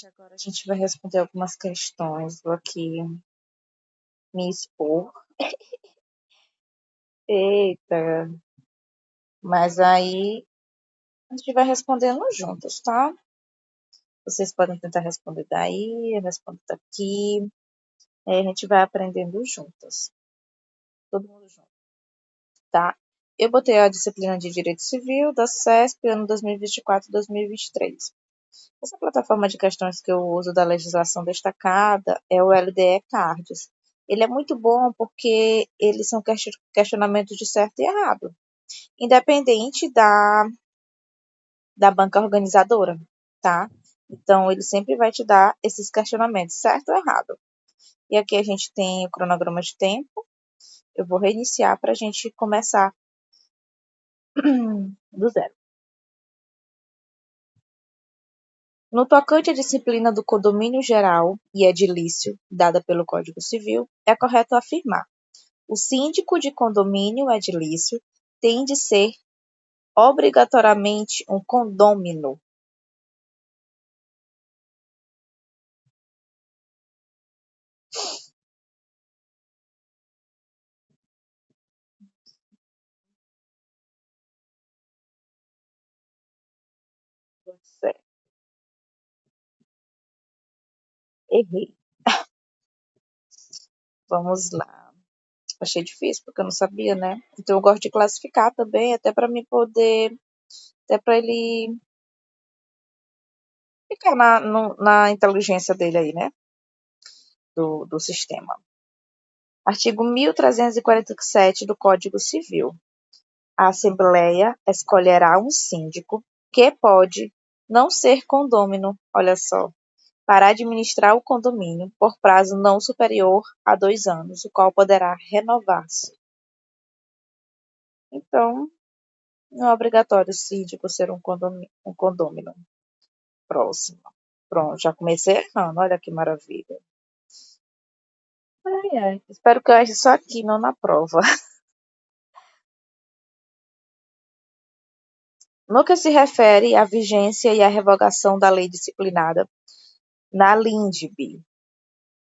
Agora a gente vai responder algumas questões. Vou aqui me expor. Eita, mas aí a gente vai respondendo juntos, tá? Vocês podem tentar responder daí, eu respondo daqui. Aí a gente vai aprendendo juntas. Todo mundo junto, tá? Eu botei a disciplina de Direito Civil da CESP, ano 2024 e 2023. Essa plataforma de questões que eu uso da legislação destacada é o LDE Cards. Ele é muito bom porque eles são questionamentos de certo e errado, independente da banca organizadora, tá? Então, ele sempre vai te dar esses questionamentos, certo ou errado. E aqui a gente tem o cronograma de tempo. Eu vou reiniciar para a gente começar do zero. No tocante à disciplina do condomínio geral e edilício, dada pelo Código Civil, é correto afirmar: o síndico de condomínio edilício tem de ser obrigatoriamente um condômino. Certo. Errei. Vamos lá. Achei difícil, porque eu não sabia, né? Então eu gosto de classificar também, até para mim poder, até para ele ficar na inteligência dele aí, né? Do sistema. Artigo 1347 do Código Civil. A Assembleia escolherá um síndico que pode não ser condômino, olha só, para administrar o condomínio por prazo não superior a 2 anos, o qual poderá renovar-se. Então, não é obrigatório o síndico ser um condômino. Próximo. Pronto, já comecei errando, olha que maravilha. Ai, ai. Espero que eu erre só aqui, não na prova. No que se refere à vigência e à revogação da lei disciplinada na LINDB,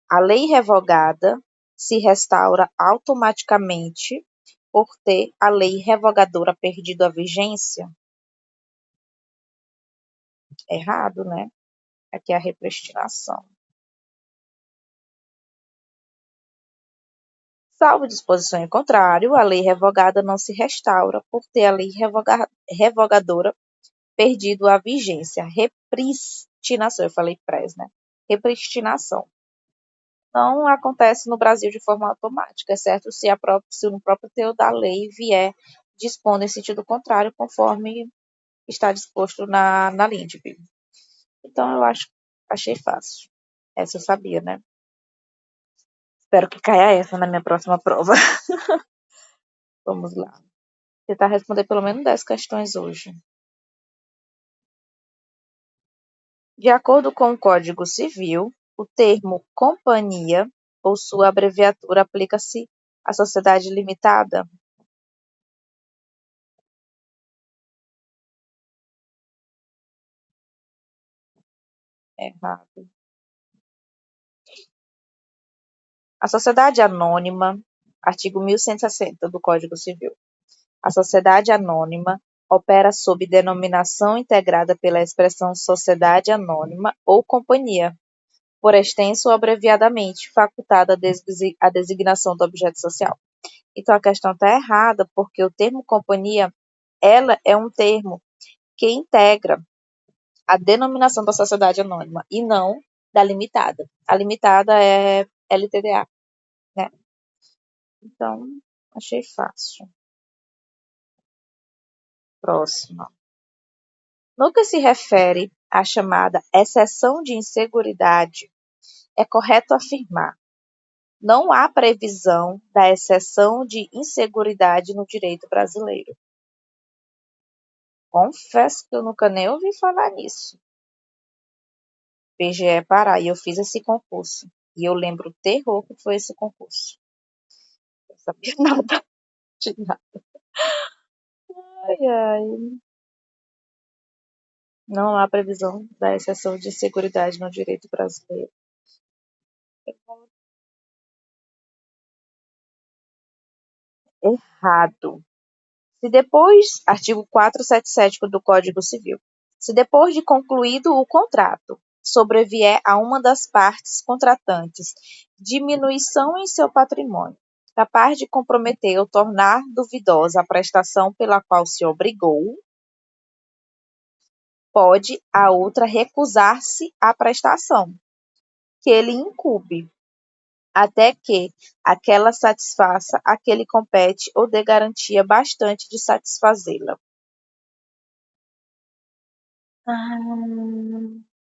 a lei revogada se restaura automaticamente por ter a lei revogadora perdido a vigência? Errado, né? Aqui é a repristinação. Salvo disposição em contrário, a lei revogada não se restaura por ter a lei revogadora perdido a vigência. Repristinação, eu falei pres, né? Repristinação. Não acontece no Brasil de forma automática, exceto se no próprio teor da lei vier dispondo em sentido contrário, conforme está disposto na LINDB. Então, achei fácil. Essa eu sabia, né? Espero que caia essa na minha próxima prova. Vamos lá. Tentar responder pelo menos 10 questões hoje. De acordo com o Código Civil, o termo companhia ou sua abreviatura aplica-se à sociedade limitada? Errado. A sociedade anônima, artigo 1160 do Código Civil. A sociedade anônima opera sob denominação integrada pela expressão sociedade anônima ou companhia, por extenso ou abreviadamente, facultada a designação do objeto social. Então a questão está errada, porque o termo companhia, ela é um termo que integra a denominação da sociedade anônima e não da limitada. A limitada é LTDA, né? Então, achei fácil. Próxima. No que se refere à chamada exceção de inseguridade, é correto afirmar: não há previsão da exceção de inseguridade no direito brasileiro. Confesso que eu nunca nem ouvi falar nisso. PGE Pará, e eu fiz esse concurso. E eu lembro o terror que foi esse concurso. Não sabia nada de nada. Ai, ai. Não há previsão da exceção de inseguridade no direito brasileiro. Errado. Se depois, artigo 477 do Código Civil, se depois de concluído o contrato, sobrevier a uma das partes contratantes diminuição em seu patrimônio, capaz de comprometer ou tornar duvidosa a prestação pela qual se obrigou, pode a outra recusar-se à prestação que lhe incumbe, até que aquela satisfaça a que lhe compete ou dê garantia bastante de satisfazê-la.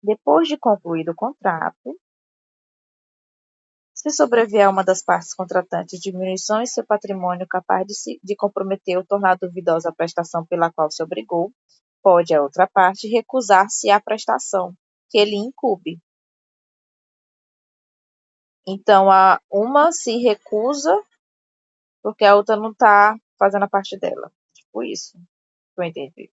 Depois de concluído o contrato, se sobrevier a uma das partes contratantes diminuição em seu patrimônio capaz de comprometer ou tornar duvidosa a prestação pela qual se obrigou, pode a outra parte recusar-se à prestação que lhe incumbe. Então, a uma se recusa porque a outra não está fazendo a parte dela. Tipo isso, que eu entendi.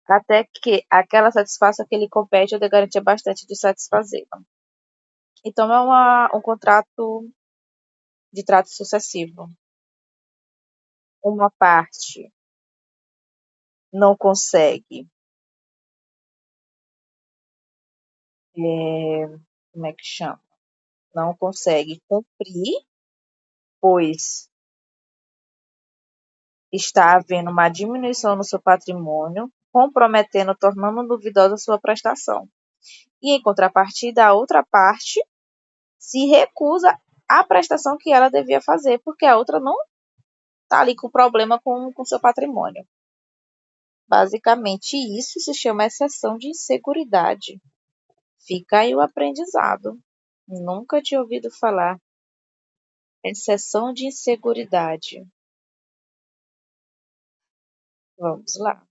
Até que aquela satisfaça que lhe compete ou de garantia bastante de satisfazê-la. Então, é um contrato de trato sucessivo. Uma parte não consegue, como é que chama? Não consegue cumprir, pois está havendo uma diminuição no seu patrimônio, comprometendo, tornando duvidosa a sua prestação. E, em contrapartida, a outra parte se recusa à prestação que ela devia fazer, porque a outra não está ali com problema com seu patrimônio. Basicamente, isso se chama exceção de inseguridade. Fica aí o aprendizado. Nunca tinha ouvido falar. Exceção de inseguridade. Vamos lá.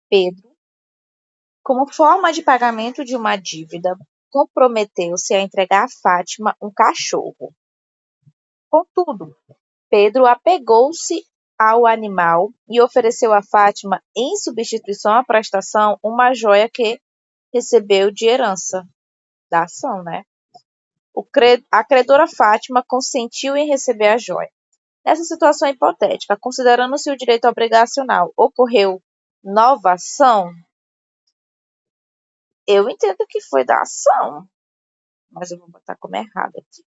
Pedro, como forma de pagamento de uma dívida, comprometeu-se a entregar a Fátima um cachorro. Contudo, Pedro apegou-se ao animal e ofereceu a Fátima, em substituição à prestação, uma joia que recebeu de herança da ação, né? A credora Fátima consentiu em receber a joia. Nessa situação hipotética, considerando-se o direito obrigacional, ocorreu nova ação? Eu entendo que foi da ação, mas eu vou botar como errado aqui.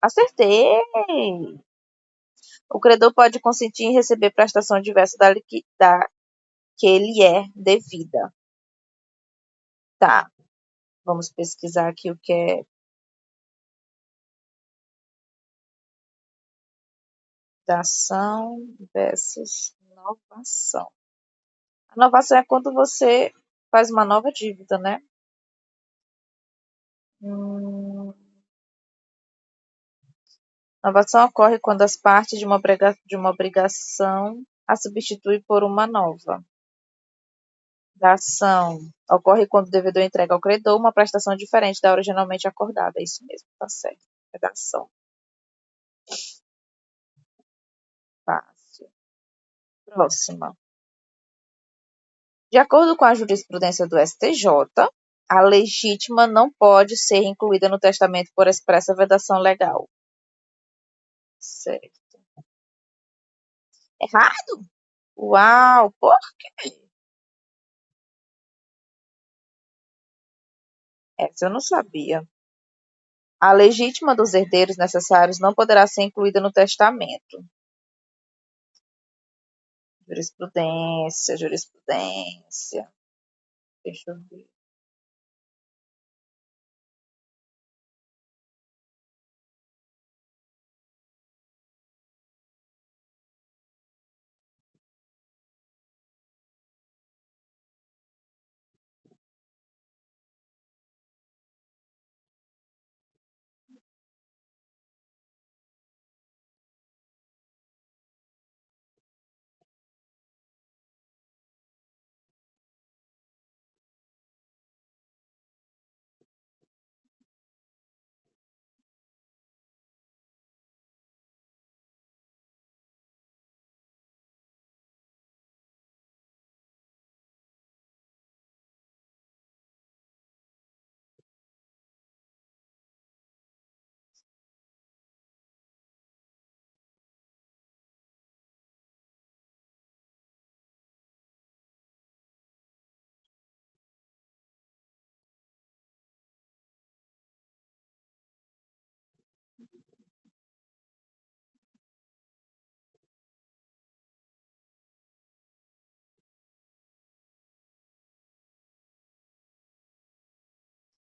Acertei! O credor pode consentir em receber prestação diversa da que lhe é devida. Tá, vamos pesquisar aqui o que é dação versus novação. A novação é quando você faz uma nova dívida, né? Novação ocorre quando as partes de uma obrigação a substituem por uma nova. Dação ocorre quando o devedor entrega ao credor uma prestação diferente da originalmente acordada. É isso mesmo, tá certo. É dação. Fácil. Próxima. De acordo com a jurisprudência do STJ, a legítima não pode ser incluída no testamento por expressa vedação legal. Certo. Errado? Uau, por quê? Essa eu não sabia. A legítima dos herdeiros necessários não poderá ser incluída no testamento. Jurisprudência, jurisprudência. Deixa eu ver.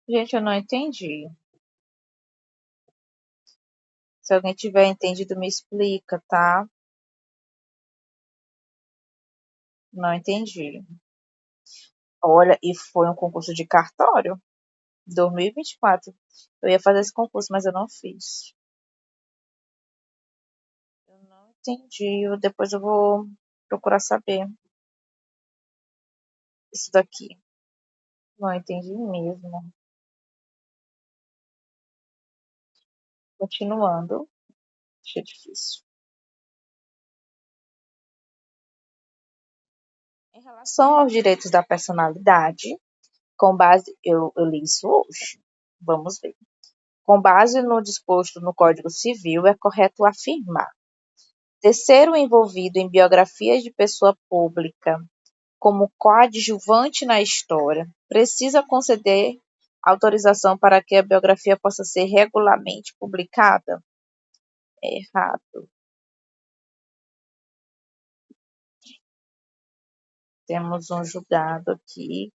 Gente, eu não entendi. Se alguém tiver entendido, me explica, tá? Não entendi. Olha, e foi um concurso de cartório, 2024. Eu ia fazer esse concurso, mas eu não fiz. Eu não entendi. Depois eu vou procurar saber isso daqui. Não entendi mesmo. Continuando, achei difícil. Em relação aos direitos da personalidade, com base, eu li isso hoje. Vamos ver. Com base no disposto no Código Civil, é correto afirmar: terceiro envolvido em biografias de pessoa pública como coadjuvante na história, precisa conceder autorização para que a biografia possa ser regularmente publicada? Errado. Temos um julgado aqui.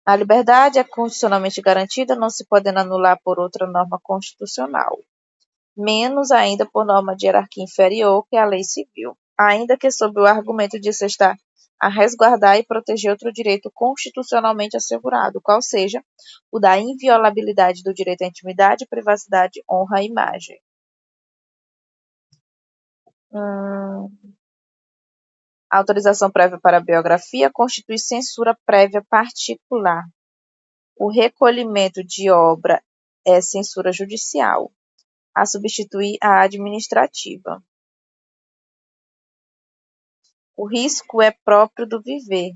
A liberdade é constitucionalmente garantida, não se podendo anular por outra norma constitucional, menos ainda por norma de hierarquia inferior que a lei civil, ainda que sob o argumento de se estar a resguardar e proteger outro direito constitucionalmente assegurado, qual seja o da inviolabilidade do direito à intimidade, privacidade, honra e imagem. A autorização prévia para a biografia constitui censura prévia particular. O recolhimento de obra é censura judicial, a substituir a administrativa. O risco é próprio do viver.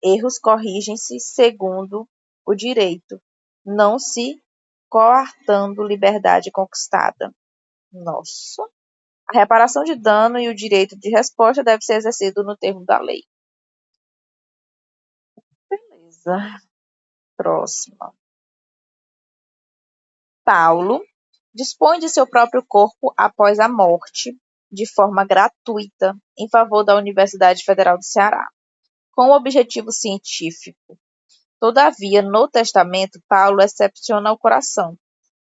Erros corrigem-se segundo o direito, não se coartando liberdade conquistada. Nossa. A reparação de dano e o direito de resposta deve ser exercido no termo da lei. Beleza. Próxima. Paulo dispõe de seu próprio corpo após a morte, de forma gratuita, em favor da Universidade Federal do Ceará, com o objetivo científico. Todavia, no testamento, Paulo excepciona o coração.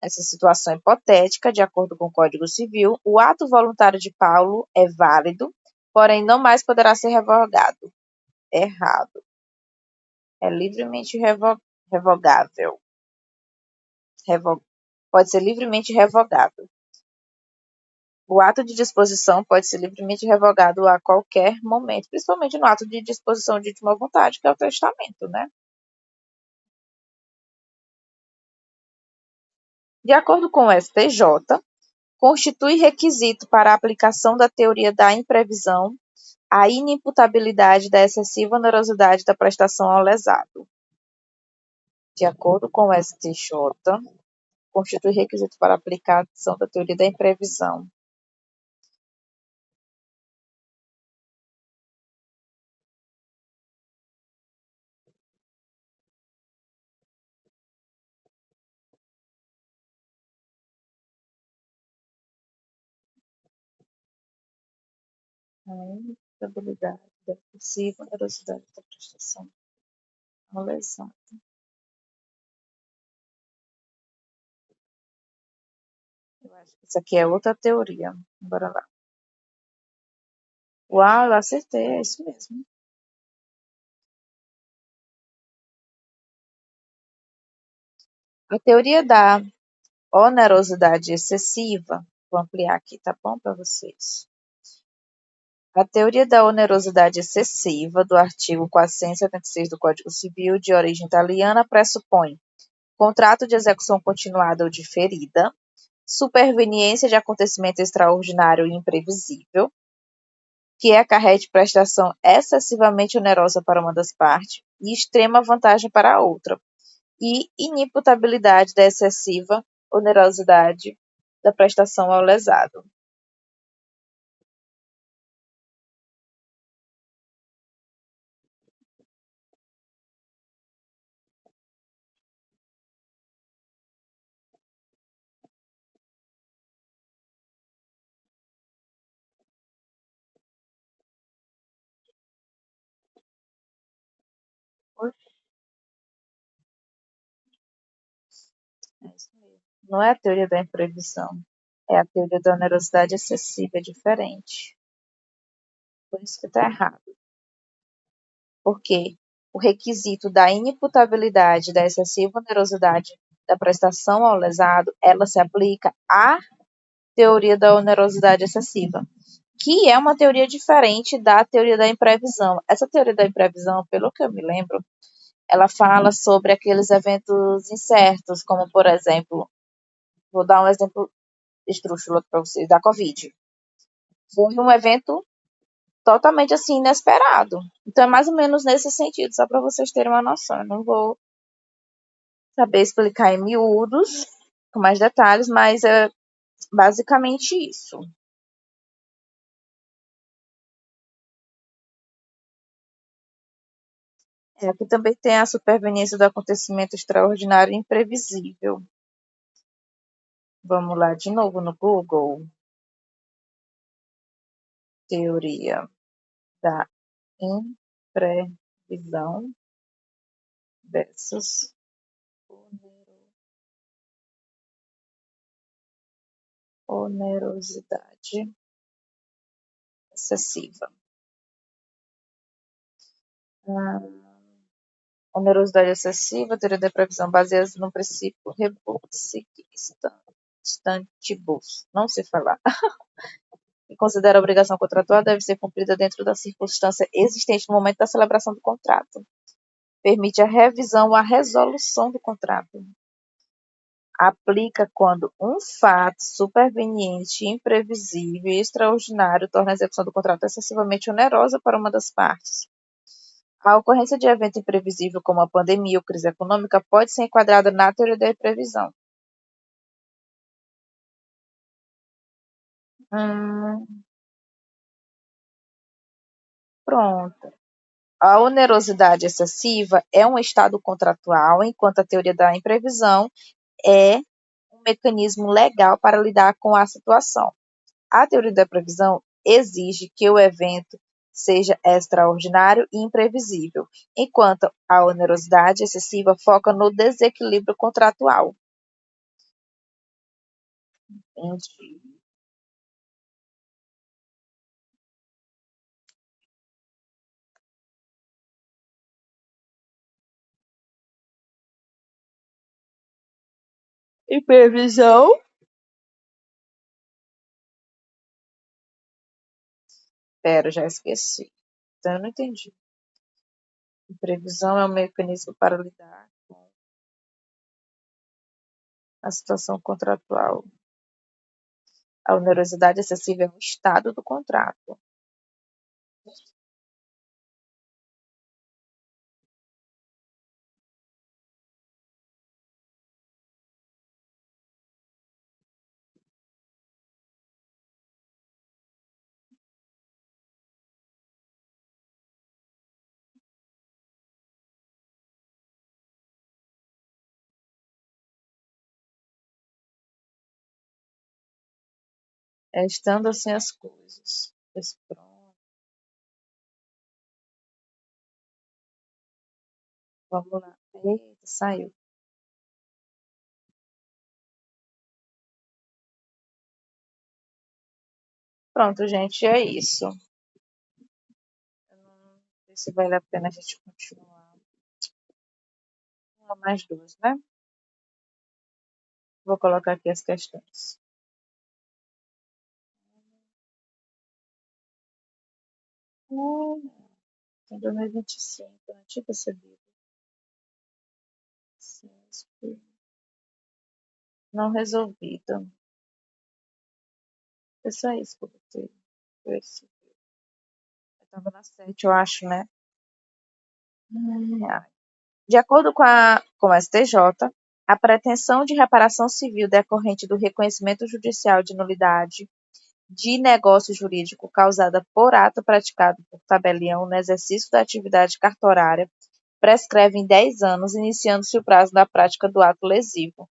Nessa situação hipotética, de acordo com o Código Civil, o ato voluntário de Paulo é válido, porém não mais poderá ser revogado. Errado. É livremente revogável. Pode ser livremente revogado. O ato de disposição pode ser livremente revogado a qualquer momento, principalmente no ato de disposição de última vontade, que é o testamento, né? De acordo com o STJ, constitui requisito para a aplicação da teoria da imprevisão a inimputabilidade da excessiva onerosidade da prestação ao lesado. De acordo com o STJ, constitui requisito para a aplicação da teoria da imprevisão. A inimputabilidade da excessiva onerosidade da prestação ao lesado. Eu acho que isso aqui é outra teoria. Bora lá. Uau, eu acertei, é isso mesmo. A teoria da onerosidade excessiva, vou ampliar aqui, tá bom para vocês? A teoria da onerosidade excessiva do artigo 476 do Código Civil, de origem italiana, pressupõe contrato de execução continuada ou diferida, superveniência de acontecimento extraordinário e imprevisível, que acarrete prestação excessivamente onerosa para uma das partes e extrema vantagem para a outra, e inimputabilidade da excessiva onerosidade da prestação ao lesado. É isso mesmo. Não é a teoria da imprevisão. É a teoria da onerosidade excessiva, é diferente. Por isso que está errado. Porque o requisito da inimputabilidade da excessiva onerosidade da prestação ao lesado, ela se aplica à teoria da onerosidade excessiva, que é uma teoria diferente da teoria da imprevisão. Essa teoria da imprevisão, pelo que eu me lembro, ela fala sobre aqueles eventos incertos, como, por exemplo, vou dar um exemplo esdrúxulo para vocês, da Covid. Foi um evento totalmente assim inesperado. Então é mais ou menos nesse sentido, só para vocês terem uma noção. Eu não vou saber explicar em miúdos, com mais detalhes, mas é basicamente isso. Aqui também tem a superveniência do acontecimento extraordinário e imprevisível. Vamos lá de novo no Google. Teoria da imprevisão versus onerosidade excessiva. Onerosidade excessiva, teoria da previsão baseada no princípio rebuscistantibus, não sei falar, e considera a obrigação contratual deve ser cumprida dentro da circunstância existente no momento da celebração do contrato. Permite a revisão ou a resolução do contrato. Aplica quando um fato superveniente, imprevisível e extraordinário torna a execução do contrato excessivamente onerosa para uma das partes. A ocorrência de evento imprevisível, como a pandemia ou crise econômica, pode ser enquadrada na teoria da previsão. Pronto. A onerosidade excessiva é um estado contratual, enquanto a teoria da imprevisão é um mecanismo legal para lidar com a situação. A teoria da previsão exige que o evento seja extraordinário e imprevisível, enquanto a onerosidade excessiva foca no desequilíbrio contratual. Entendi. E previsão? Pera, já esqueci. Então eu não entendi. Previsão é um mecanismo para lidar com a situação contratual. A onerosidade excessiva é um estado do contrato. É estando assim as coisas. Pronto, vamos lá. Eita, saiu. Pronto, gente, é isso. Eu não sei se vale a pena a gente continuar. Uma mais duas, né? Vou colocar aqui as questões. Em 2025, eu não tinha percebido. Não resolvido. É só isso que eu botei. Eu estava na 7, eu acho, né? De acordo com o STJ, a pretensão de reparação civil decorrente do reconhecimento judicial de nulidade de negócio jurídico causada por ato praticado por tabelião no exercício da atividade cartorária prescreve em 10 anos, iniciando-se o prazo da prática do ato lesivo.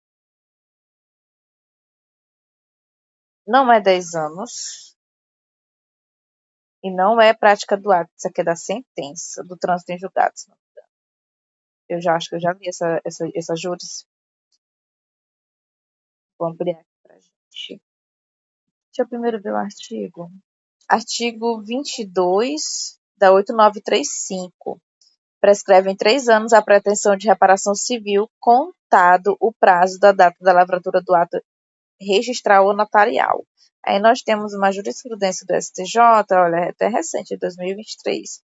Não é 10 anos e não é prática do ato. Isso aqui é da sentença do trânsito em julgados. Eu já acho que eu já li essa juris. Vou ampliar aqui pra gente. Deixa eu primeiro ver o artigo. Artigo 22 da 8935. Prescreve em 3 anos a pretensão de reparação civil, contado o prazo da data da lavratura do ato registral ou notarial. Aí nós temos uma jurisprudência do STJ, olha, é até recente, de 2023,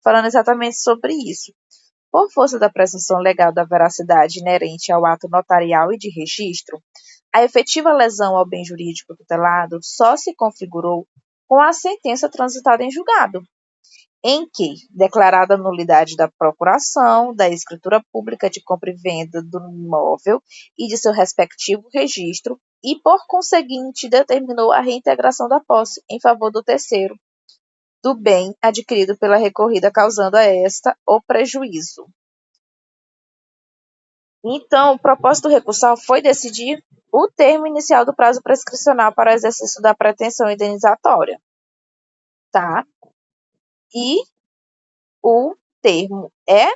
falando exatamente sobre isso. Por força da presunção legal da veracidade inerente ao ato notarial e de registro, a efetiva lesão ao bem jurídico tutelado só se configurou com a sentença transitada em julgado, em que, declarada a nulidade da procuração, da escritura pública de compra e venda do imóvel e de seu respectivo registro, e, por conseguinte, determinou a reintegração da posse em favor do terceiro do bem adquirido pela recorrida, causando a esta o prejuízo. Então, o propósito recursal foi decidir o termo inicial do prazo prescricional para o exercício da pretensão indenizatória, tá? E o termo é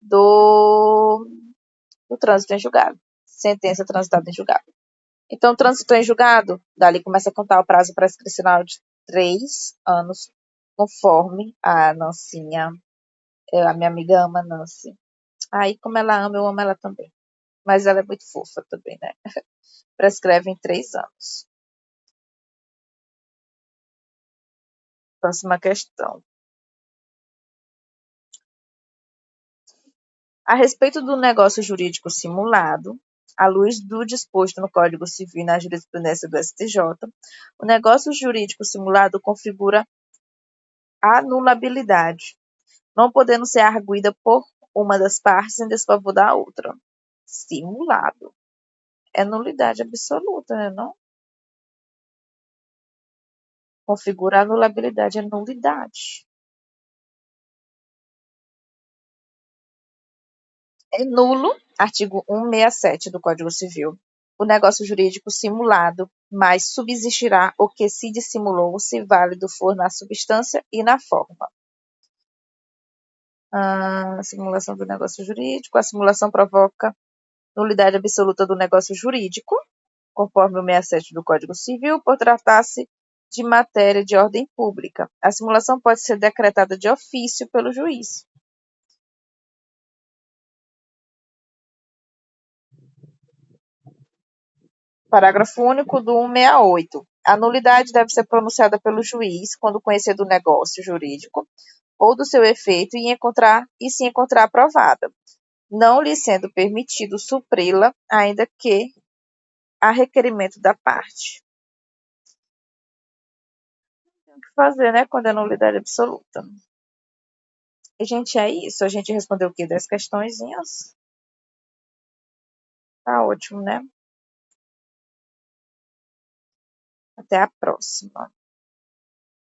do trânsito em julgado. Sentença transitada em julgado. Então, trânsito em julgado, dali começa a contar o prazo prescricional de 3 anos, conforme a Nancinha, a minha amiga ama a Nancy. Aí, como ela ama, eu amo ela também. Mas ela é muito fofa também, né? Prescreve em 3 anos. Próxima questão. A respeito do negócio jurídico simulado, à luz do disposto no Código Civil e na jurisprudência do STJ, o negócio jurídico simulado configura anulabilidade, não podendo ser arguida por uma das partes em desfavor da outra. Simulado. É nulidade absoluta, né? Não? Configura anulabilidade, é nulidade. É nulo, artigo 167 do Código Civil, o negócio jurídico simulado, mas subsistirá o que se dissimulou, se válido for na substância e na forma. Simulação do negócio jurídico. A simulação provoca nulidade absoluta do negócio jurídico, conforme o 67 do Código Civil, por tratar-se de matéria de ordem pública. A simulação pode ser decretada de ofício pelo juiz. Parágrafo único do 168. A nulidade deve ser pronunciada pelo juiz quando conhecer do negócio jurídico ou do seu efeito e se encontrar aprovada, não lhe sendo permitido supri-la, ainda que a requerimento da parte. Tem o que fazer, né, quando é nulidade absoluta. E, gente, é isso. A gente respondeu o quê? 10 questõezinhas? Tá ótimo, né? Até a próxima.